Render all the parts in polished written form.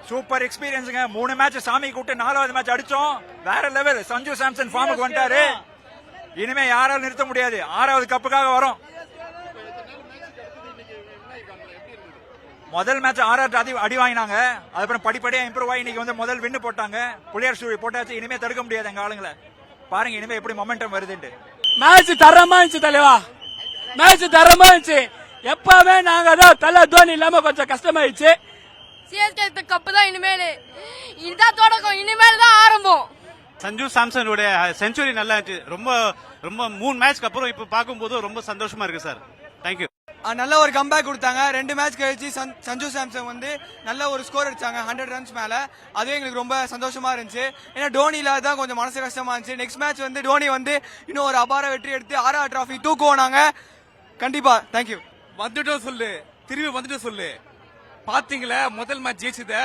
Super எக்ஸ்பீரியன்ஸுங்க. 3 match சாமி கூப்பிட்டு 4வது மேட்ச் அடிச்சோம். வேற லெவல். சஞ்சு சாம்சன் ஃபார்முக்கு வந்துட்டாரு. இனிமே யாராலும் நிறுத்த முடியாது. 6வது கப்புக்காக வரும். முதல் மேட்ச் ஆர்ஆர் அடி வாங்கினாங்க. அதுக்கப்புறம் படிப்படியா இம்ப்ரூவ் ஆகி இன்னைக்கு வந்து முதல் வின்னு போட்டாங்க. புள்ளியார் சூழி போட்டாச்சு. இனிமே தடுக்க முடியாது எங்க ஆளுங்களை. பாருங்க இனிமே எப்படி மொமெண்டம் வருதுன்னு. மேட்ச் தரமா இருந்துச்சு தலைவா. மேட்ச் தரமா இருந்துச்சு. எப்பவே நாங்க தான் தலை தோனி இல்லாம கொஞ்சம் கஷ்டமாயிடுச்சு. சிஎஸ்கே கப்பு தான் இனிமேல். இதுதான் தொடக்கம். இனிமேல் தான் ஆரம்பம். சஞ்சு சாம்சனோட செஞ்சுரி நல்லா இருந்துச்சு. ரொம்ப ரொம்ப 3 மேட்ச்க்கு அப்புறம் இப்ப பார்க்கும்போது ரொம்ப சந்தோஷமா இருக்கு சார். தேங்க்யூ. நல்ல ஒரு கம்பேக் கொடுத்தாங்க. 2 மேட்ச் கழிச்சு சஞ்சு சாம்சன் வந்து நல்ல ஒரு ஸ்கோர் அடிச்சாங்க 100 ரன்ஸ் மேல. அதுவே எங்களுக்கு ரொம்ப சந்தோஷமா இருந்துச்சு. ஏன்னா டோனி இல்லாதான் கொஞ்சம் மனசு கஷ்டமா இருந்துச்சு. நெக்ஸ்ட் மேட்ச் வந்து டோனி வந்து இன்னும் ஒரு அபார வெற்றி எடுத்து ஆர்ஆர் டிராஃபி தூக்குவோம் நாங்க கண்டிப்பா. தேங்க்யூ. வந்துட்டோம் சொல்லு, திரும்பி வந்துட்டு சொல்லு. பாத்தீங்களா முதல் மேட்ச் ஜெயிச்சத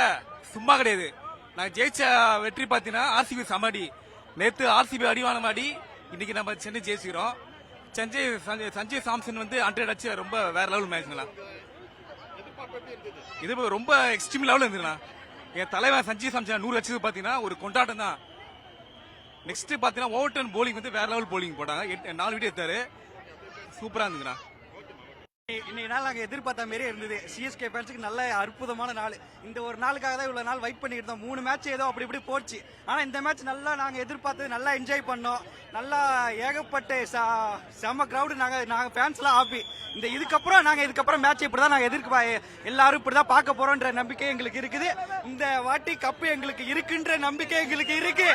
சும்மா கிடையாது. நான் ஜெயிச்ச வெற்றி பாத்தீங்கன்னா ஆர்சிபி சமாடி. நேத்து ஆர்சிபி அடிவான மாடி. இன்னைக்கு நம்ம சென்னை ஜெயிச்சுக்கிறோம். சஞ்சய் சாம்சன் வந்து 100 அடிச்சு ரொம்ப வேற லெவல் மேட்ச்ங்களா. இது ரொம்ப எக்ஸ்ட்ரீம் லெவல் இருந்துங்களா. என் தலைவன் சஞ்சய் சாம்சன் 100 அடிச்சது பாத்தீங்கன்னா ஒரு கொண்டாட்டம் தான். நெக்ஸ்ட் பாத்தீங்கன்னா ஓவர்டன் போலிங் வந்து வேற லெவல் போலிங் போட்டாங்க. 4 விக்கெட் எடுத்தாரு. சூப்பரா இருந்துங்களா. இன்னைக்கு நாள் நாங்கள் எதிர்பார்த்த மாதிரியே இருந்தது. சிஎஸ்கே ஃபேன்ஸுக்கு நல்ல அற்புதமான நாள். இந்த ஒரு நாளுக்காக தான் இவ்வளவு நாள் வெயிட் பண்ணிட்டு இருந்தோம். 3 மேட்ச் ஏதோ அப்படி இப்படி போச்சு. ஆனா இந்த மேட்ச் நல்லா நாங்க எதிர்பார்த்தது நல்லா என்ஜாய் பண்ணோம். நல்லா ஏகப்பட்ட செம கிரௌடு. நாங்க ஃபேன்ஸ் எல்லாம் ஹாப்பி. இதுக்கப்புறம் மேட்ச் இப்படிதான் நாங்க எல்லாரும் இப்படிதான் பார்க்க போறோம்ன்ற நம்பிக்கை எங்களுக்கு இருக்குது. இந்த வாட்டி கப்பு எங்களுக்கு இருக்குன்ற நம்பிக்கை எங்களுக்கு இருக்கு.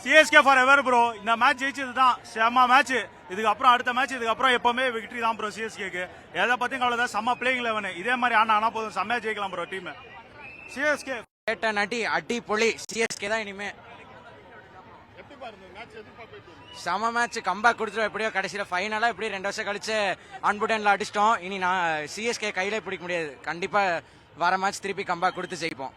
CSK for ever bro. இந்த மேட்ச் ஜெயிச்சது தான் செம்ம மேட்ச். இதுக்கப்புறம் அடுத்த மேட்ச் இதுக்கப்புறம் எப்பவுமே விக்டரி தான் ப்ரோ சிஎஸ்கேக்கு. எதை பத்தியும் கவலைதான். செம்ம பிளேயிங் 11 இதே மாதிரி ஆனா போதும் செம்மையா ஜெயிக்கலாம் ப்ரோ டீம். சிஎஸ்கே அடி பொலி. சிஎஸ்கே தான் இனிமே செம மேட்ச். கம்பேக் கொடுத்துரும். எப்படியோ கடைசியில ஃபைனலா இப்படி 2 வருஷம் கழிச்சு அன்புடன்ல அடிச்சிட்டோம். இனி நான் சிஎஸ்கே கையில பிடிக்க முடியாது. கண்டிப்பா வர மேட்ச் திருப்பி கம்பேக் கொடுத்து ஜெயிப்போம்.